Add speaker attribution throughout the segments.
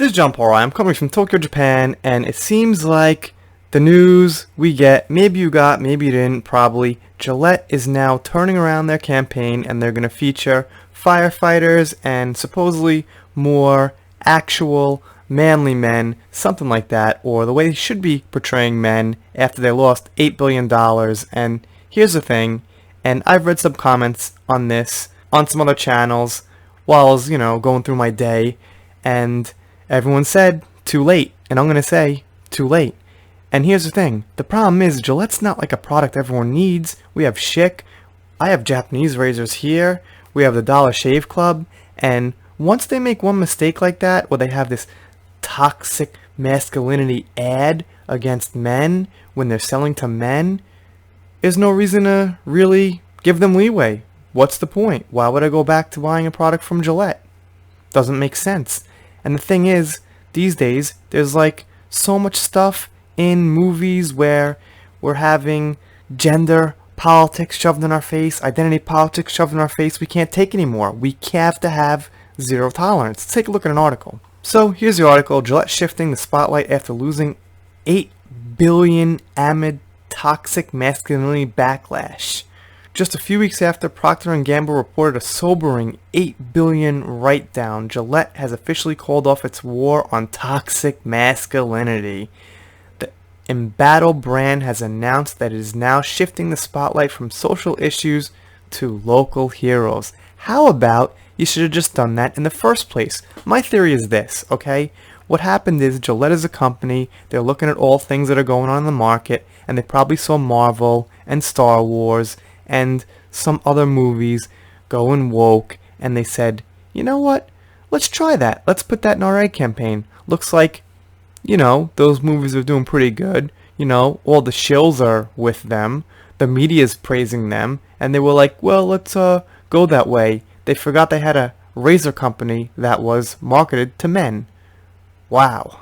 Speaker 1: This is John Paul. I'm coming from Tokyo, Japan, and it seems like the news we get, maybe you got, maybe you didn't, probably, Gillette is now turning around their campaign and they're going to feature firefighters and supposedly more actual manly men, something like that, or the way they should be portraying men after they lost $8 billion. And here's the thing, and I've read some comments on this on some other channels while I was, going through my day, and everyone said, too late. And I'm going to say, too late. And here's the thing. The problem is, Gillette's not like a product everyone needs. We have Schick. I have Japanese razors here. We have the Dollar Shave Club. And once they make one mistake like that, or they have this toxic masculinity ad against men when they're selling to men, there's no reason to really give them leeway. What's the point? Why would I go back to buying a product from Gillette? Doesn't make sense. And the thing is, these days, there's like so much stuff in movies where we're having gender politics shoved in our face, identity politics shoved in our face. We can't take anymore. We have to have zero tolerance. Let's take a look at an article. So here's the article. Gillette shifting the spotlight after losing 8 billion amid toxic masculinity backlash. Just a few weeks after Procter & Gamble reported a sobering $8 billion write-down, Gillette has officially called off its war on toxic masculinity. The embattled brand has announced that it is now shifting the spotlight from social issues to local heroes. How about you should have just done that in the first place? My theory is this, okay? What happened is Gillette is a company, they're looking at all things that are going on in the market, and they probably saw Marvel and Star Wars and some other movies going woke, and they said, you know what, let's try that. Let's put that in our ad campaign. Looks like, those movies are doing pretty good. All the shills are with them. The media's praising them, and they were like, well, let's go that way. They forgot they had a razor company that was marketed to men. Wow.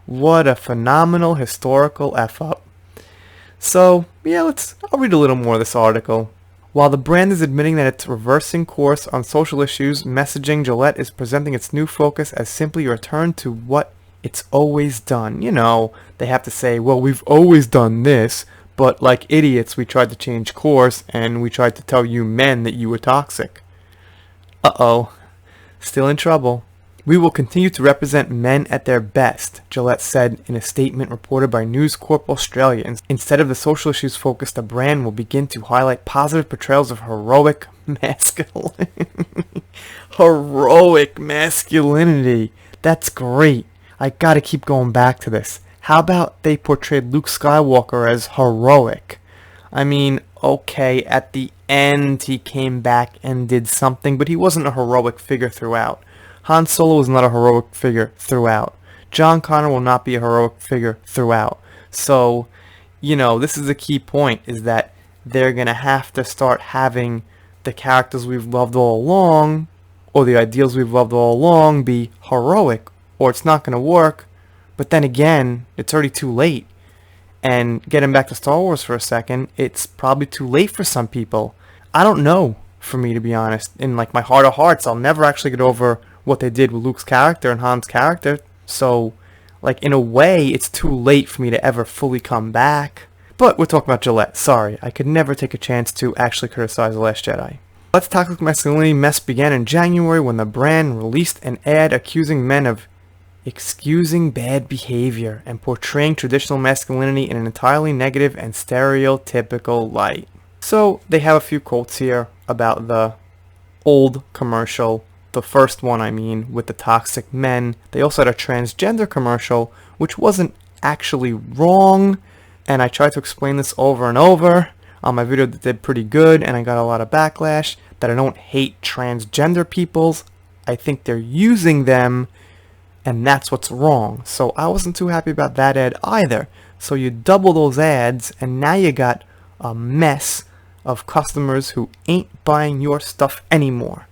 Speaker 1: What a phenomenal historical F-up. So, yeah, I'll read a little more of this article. While the brand is admitting that it's reversing course on social issues, messaging Gillette is presenting its new focus as simply a return to what it's always done. They have to say, well, we've always done this, but like idiots, we tried to change course, and we tried to tell you men that you were toxic. Uh-oh. Still in trouble. We will continue to represent men at their best, Gillette said in a statement reported by News Corp Australia. Instead of the social issues focus, the brand will begin to highlight positive portrayals of heroic masculinity. Heroic masculinity. That's great. I gotta keep going back to this. How about they portrayed Luke Skywalker as heroic? I mean, okay, at the end he came back and did something, but he wasn't a heroic figure throughout. Han Solo was not a heroic figure throughout. John Connor will not be a heroic figure throughout. So, this is the key point, is that they're going to have to start having the characters we've loved all along, or the ideals we've loved all along, be heroic, or it's not going to work. But then again, it's already too late. And getting back to Star Wars for a second, it's probably too late for some people. I don't know, for me, to be honest. In my heart of hearts, I'll never actually get over what they did with Luke's character and Han's character. So, in a way, it's too late for me to ever fully come back. But we're talking about Gillette. Sorry, I could never take a chance to actually criticize The Last Jedi. Gillette's toxic masculinity mess began in January when the brand released an ad accusing men of excusing bad behavior and portraying traditional masculinity in an entirely negative and stereotypical light. So, they have a few quotes here about the old commercial. The first one, with the toxic men. They also had a transgender commercial, which wasn't actually wrong, and I tried to explain this over and over on my video that did pretty good, and I got a lot of backlash that I don't hate transgender peoples. I think they're using them, and that's what's wrong. So I wasn't too happy about that ad either. So you double those ads, and now you got a mess of customers who ain't buying your stuff anymore.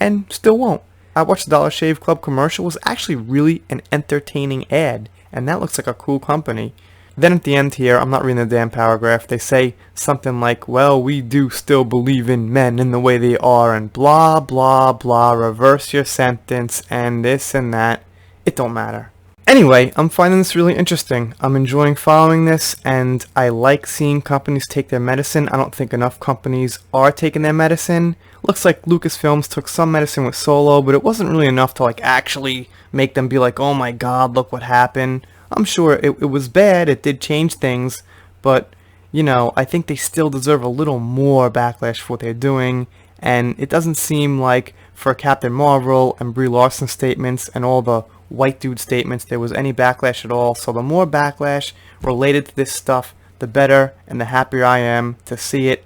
Speaker 1: And still won't. I watched the Dollar Shave Club commercial. It was actually really an entertaining ad, and that looks like a cool company. Then at the end here, I'm not reading the damn paragraph, they say something like, well, we do still believe in men in the way they are, and blah, blah, blah, reverse your sentence, and this and that. it don't matter. Anyway, I'm finding this really interesting. I'm enjoying following this, and I like seeing companies take their medicine. I don't think enough companies are taking their medicine. Looks like Lucasfilms took some medicine with Solo, but it wasn't really enough to like actually make them be like, oh my god, look what happened. I'm sure it was bad, it did change things, but, you know, I think they still deserve a little more backlash for what they're doing, and it doesn't seem like for Captain Marvel and Brie Larson statements and all the white dude statements there was any backlash at all. So the more backlash related to this stuff, the better, and the happier I am to see it.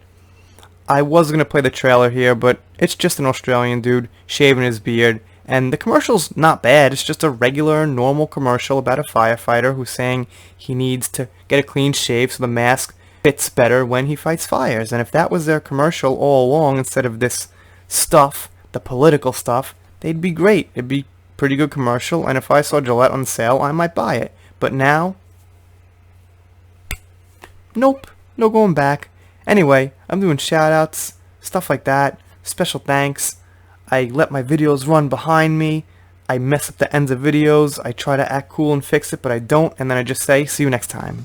Speaker 1: I was going to play the trailer here, but it's just an Australian dude shaving his beard, and the commercial's not bad. It's just a regular, normal commercial about a firefighter who's saying he needs to get a clean shave so the mask fits better when he fights fires. And if that was their commercial all along instead of this stuff, the political stuff, they'd be great. It'd be pretty good commercial, and if I saw Gillette on sale, I might buy it. But now, nope, no going back. Anyway, I'm doing shoutouts, stuff like that, special thanks. I let my videos run behind me. I mess up the ends of videos. I try to act cool and fix it, but I don't, and then I just say, see you next time.